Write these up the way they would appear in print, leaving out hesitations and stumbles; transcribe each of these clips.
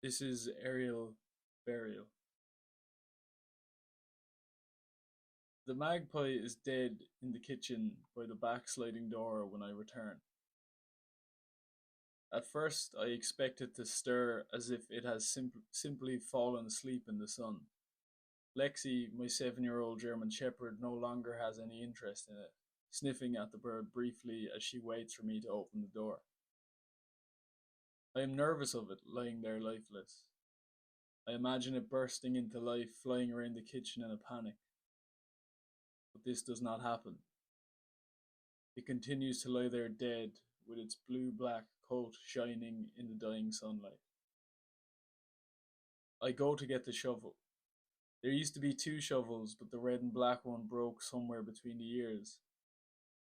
This is aerial burial. The magpie is dead in the kitchen by the back sliding door when I return. At first, I expect it to stir as if it has simply fallen asleep in the sun. Lexi, my 7-year-old German Shepherd, no longer has any interest in it, sniffing at the bird briefly as she waits for me to open the door. I am nervous of it, lying there lifeless. I imagine it bursting into life, flying around the kitchen in a panic. But this does not happen. It continues to lie there dead, with its blue-black coat shining in the dying sunlight. I go to get the shovel. There used to be two shovels, but the red and black one broke somewhere between the ears.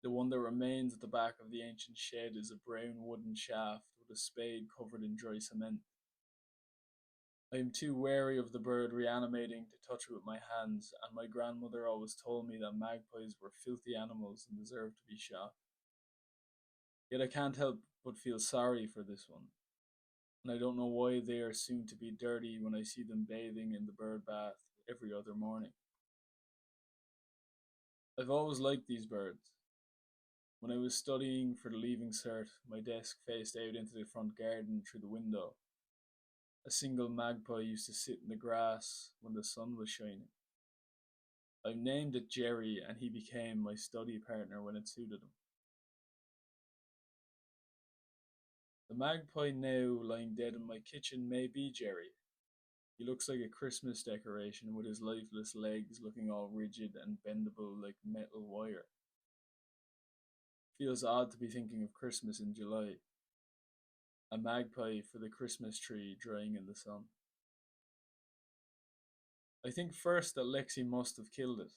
The one that remains at the back of the ancient shed is a brown wooden shaft with a spade covered in dry cement. I am too wary of the bird reanimating to touch it with my hands, and my grandmother always told me that magpies were filthy animals and deserved to be shot. Yet I can't help but feel sorry for this one, and I don't know why they are soon to be dirty when I see them bathing in the bird bath every other morning. I've always liked these birds. When I was studying for the Leaving Cert, my desk faced out into the front garden through the window. A single magpie used to sit in the grass when the sun was shining. I named it Jerry, and he became my study partner when it suited him. The magpie now lying dead in my kitchen may be Jerry. He looks like a Christmas decoration with his lifeless legs looking all rigid and bendable like metal wire. Feels odd to be thinking of Christmas in July. A magpie for the Christmas tree drying in the sun. I think first that Lexi must have killed it.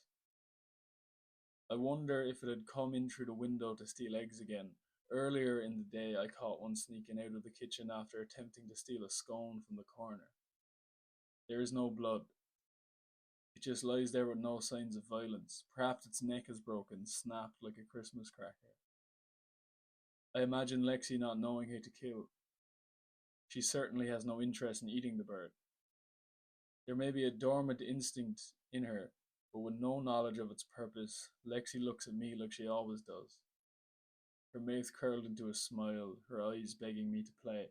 I wonder if it had come in through the window to steal eggs again. Earlier in the day, I caught one sneaking out of the kitchen after attempting to steal a scone from the corner. There is no blood. It just lies there with no signs of violence. Perhaps its neck is broken, snapped like a Christmas cracker. I imagine Lexi not knowing how to kill. She certainly has no interest in eating the bird. There may be a dormant instinct in her, but with no knowledge of its purpose, Lexi looks at me like she always does. Her mouth curled into a smile, her eyes begging me to play.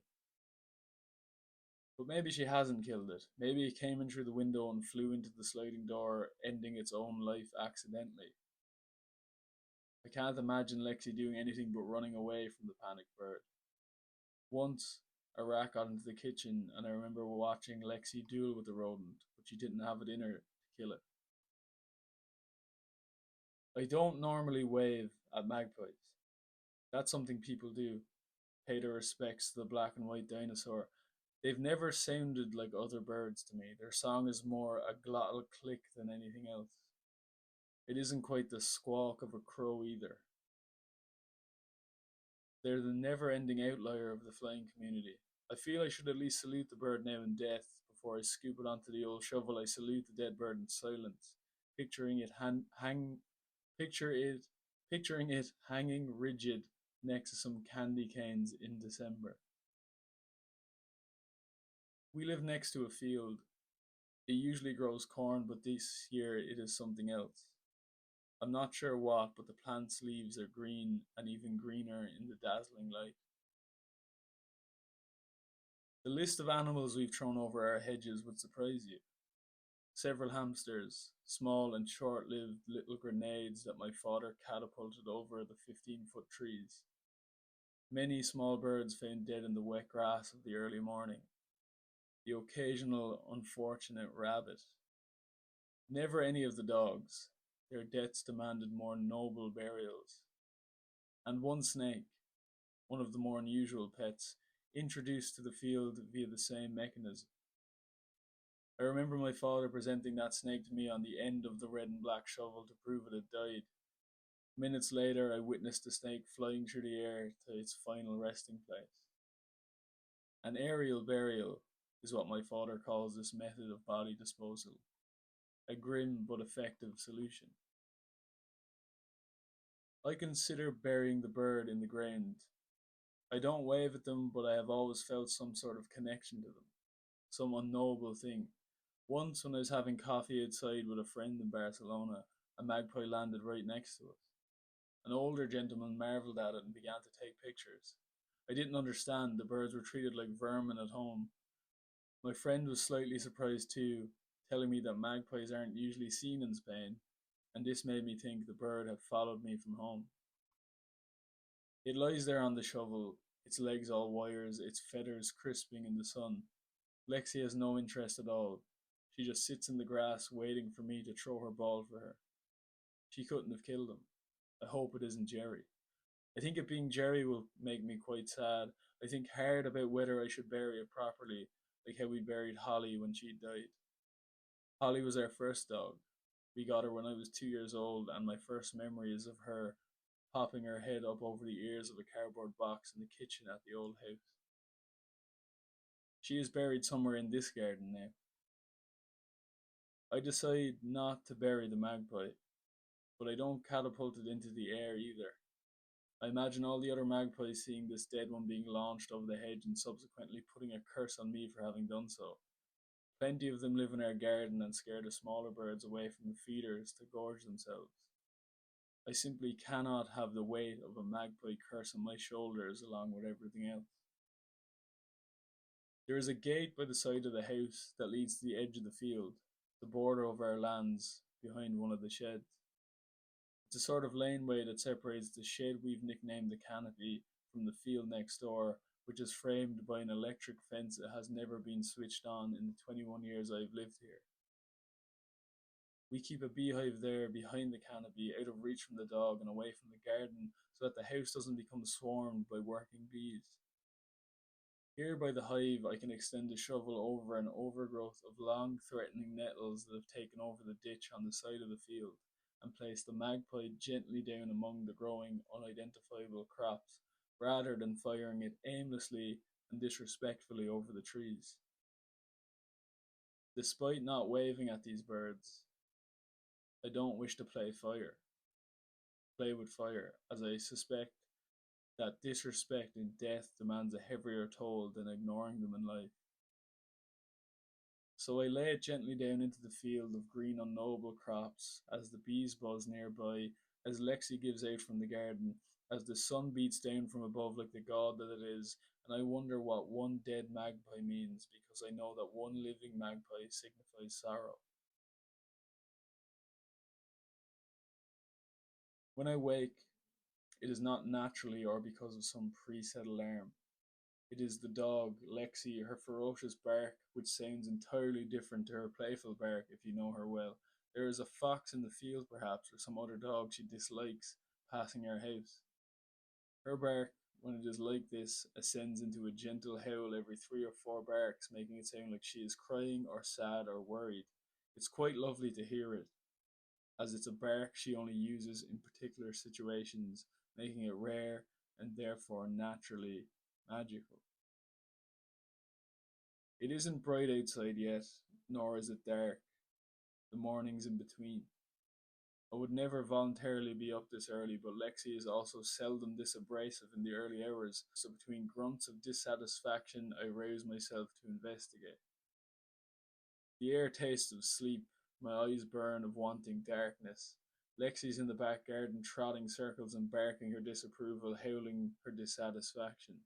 But maybe she hasn't killed it. Maybe it came in through the window and flew into the sliding door, ending its own life accidentally. I can't imagine Lexi doing anything but running away from the panicked bird. Once, a rat got into the kitchen, and I remember watching Lexi duel with the rodent, but she didn't have it in her to kill it. I don't normally wave at magpies. That's something people do, pay their respects to the black and white dinosaur. They've never sounded like other birds to me. Their song is more a glottal click than anything else. It isn't quite the squawk of a crow either. They're the never ending outlier of the flying community. I feel I should at least salute the bird now in death. Before I scoop it onto the old shovel, I salute the dead bird in silence, picturing it picture it picturing it hanging rigid next to some candy canes in December. We live next to a field. It usually grows corn, but this year it is something else. I'm not sure what, but the plant's leaves are green and even greener in the dazzling light. The list of animals we've thrown over our hedges would surprise you. Several hamsters, small and short lived little grenades that my father catapulted over the 15-foot trees. Many small birds found dead in the wet grass of the early morning. The occasional unfortunate rabbit. Never any of the dogs. Their deaths demanded more noble burials. And one snake, one of the more unusual pets, introduced to the field via the same mechanism. I remember my father presenting that snake to me on the end of the red and black shovel to prove it had died. Minutes later, I witnessed the snake flying through the air to its final resting place. An aerial burial is what my father calls this method of body disposal, a grim but effective solution. I consider burying the bird in the ground. I don't wave at them, but I have always felt some sort of connection to them. some unknowable thing. Once, when I was having coffee outside with a friend in Barcelona, a magpie landed right next to us. An older gentleman marvelled at it and began to take pictures. I didn't understand. The birds were treated like vermin at home. My friend was slightly surprised too, telling me that magpies aren't usually seen in Spain, and this made me think the bird had followed me from home. It lies there on the shovel, its legs all wires, its feathers crisping in the sun. Lexi has no interest at all. She just sits in the grass waiting for me to throw her ball for her. She couldn't have killed him. I hope it isn't Jerry. I think it being Jerry will make me quite sad. I think hard about whether I should bury it properly, like how we buried Holly when she died. Holly was our first dog. We got her when I was 2 years old, and my first memory is of her popping her head up over the ears of a cardboard box in the kitchen at the old house. She is buried somewhere in this garden now. I decide not to bury the magpie, but I don't catapult it into the air either. I imagine all the other magpies seeing this dead one being launched over the hedge and subsequently putting a curse on me for having done so. Plenty of them live in our garden and scare the smaller birds away from the feeders to gorge themselves. I simply cannot have the weight of a magpie curse on my shoulders along with everything else. There is a gate by the side of the house that leads to the edge of the field, the border of our lands, behind one of the sheds. It's a sort of laneway that separates the shed we've nicknamed the canopy from the field next door, which is framed by an electric fence that has never been switched on in the 21 years I've lived here. We keep a beehive there behind the canopy, out of reach from the dog and away from the garden, so that the house doesn't become swarmed by working bees. Here by the hive, I can extend the shovel over an overgrowth of long, threatening nettles that have taken over the ditch on the side of the field, and place the magpie gently down among the growing, unidentifiable crops, rather than firing it aimlessly and disrespectfully over the trees. Despite not waving at these birds, I don't wish to play with fire, as I suspect that disrespect in death demands a heavier toll than ignoring them in life. So I lay it gently down into the field of green unknowable crops, as the bees buzz nearby, as Lexi gives out from the garden, as the sun beats down from above like the god that it is, and I wonder what one dead magpie means, because I know that one living magpie signifies sorrow. When I wake, it is not naturally or because of some preset alarm. It is the dog, Lexi, her ferocious bark, which sounds entirely different to her playful bark if you know her well. There is a fox in the field, perhaps, or some other dog she dislikes, passing our house. Her bark, when it is like this, ascends into a gentle howl every 3 or 4 barks, making it sound like she is crying or sad or worried. It's quite lovely to hear it, as it's a bark she only uses in particular situations, making it rare and therefore naturally magical. It isn't bright outside yet, nor is it dark. The morning's in between. I would never voluntarily be up this early, but Lexi is also seldom this abrasive in the early hours, so between grunts of dissatisfaction, I rouse myself to investigate. The air tastes of sleep, my eyes burn of wanting darkness. Lexi's in the back garden, trotting circles and barking her disapproval, howling her dissatisfaction.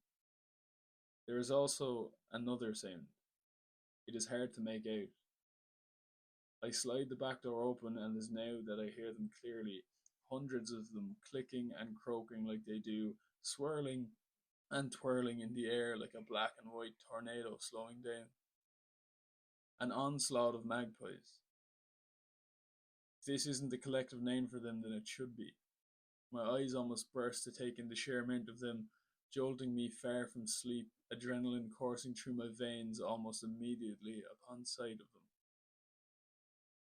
There is also another sound. It is hard to make out. I slide the back door open, and it is now that I hear them clearly. Hundreds of them clicking and croaking like they do, swirling and twirling in the air like a black and white tornado slowing down. An onslaught of magpies. If this isn't the collective name for them, then it should be. My eyes almost burst to take in the sheer amount of them, jolting me far from sleep, adrenaline coursing through my veins almost immediately upon sight of them.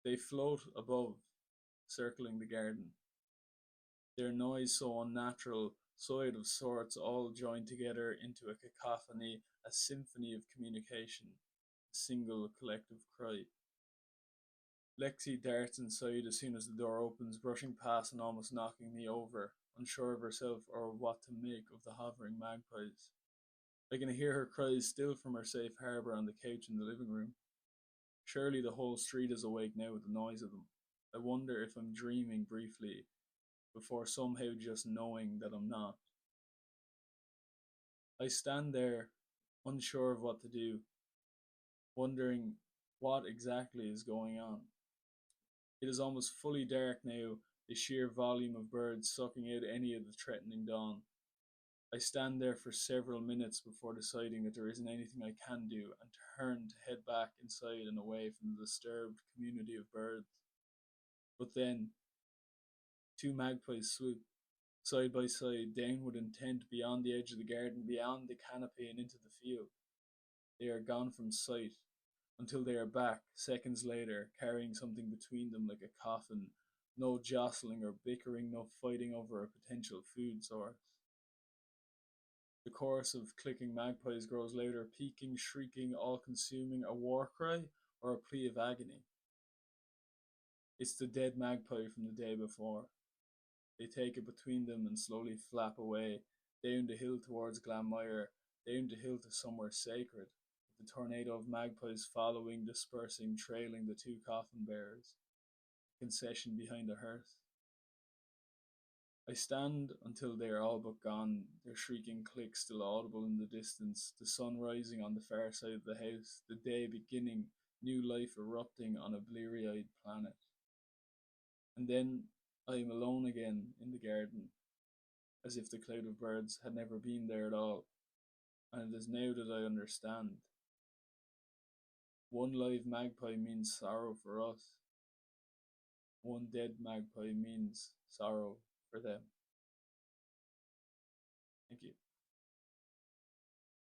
They float above, circling the garden. Their noise so unnatural, so out of sorts, all joined together into a cacophony, a symphony of communication, a single collective cry. Lexi darts inside as soon as the door opens, brushing past and almost knocking me over, unsure of herself or what to make of the hovering magpies. I can hear her cries still from her safe harbour on the couch in the living room. Surely the whole street is awake now with the noise of them. I wonder if I'm dreaming briefly before somehow just knowing that I'm not. I stand there, unsure of what to do, wondering what exactly is going on. It is almost fully dark now, the sheer volume of birds sucking out any of the threatening dawn. I stand there for several minutes before deciding that there isn't anything I can do and turn to head back inside and away from the disturbed community of birds. But then, two magpies swoop, side by side, downward intent beyond the edge of the garden, beyond the canopy and into the field. They are gone from sight until they are back, seconds later, carrying something between them like a coffin. No jostling or bickering, no fighting over a potential food source. The chorus of clicking magpies grows louder, peaking, shrieking, all consuming, a war cry or a plea of agony. It's the dead magpie from the day before. They take it between them and slowly flap away, down the hill towards Glanmire, down the hill to somewhere sacred, with the tornado of magpies following, dispersing, trailing the two coffin bearers. Concession behind a hearse. I stand until they are all but gone, their shrieking click still audible in the distance, the sun rising on the far side of the house, the day beginning, new life erupting on a bleary eyed planet. And then I am alone again in the garden, as if the cloud of birds had never been there at all, and it is now that I understand. One live magpie means sorrow for us, one dead magpie means sorrow for them. Thank you.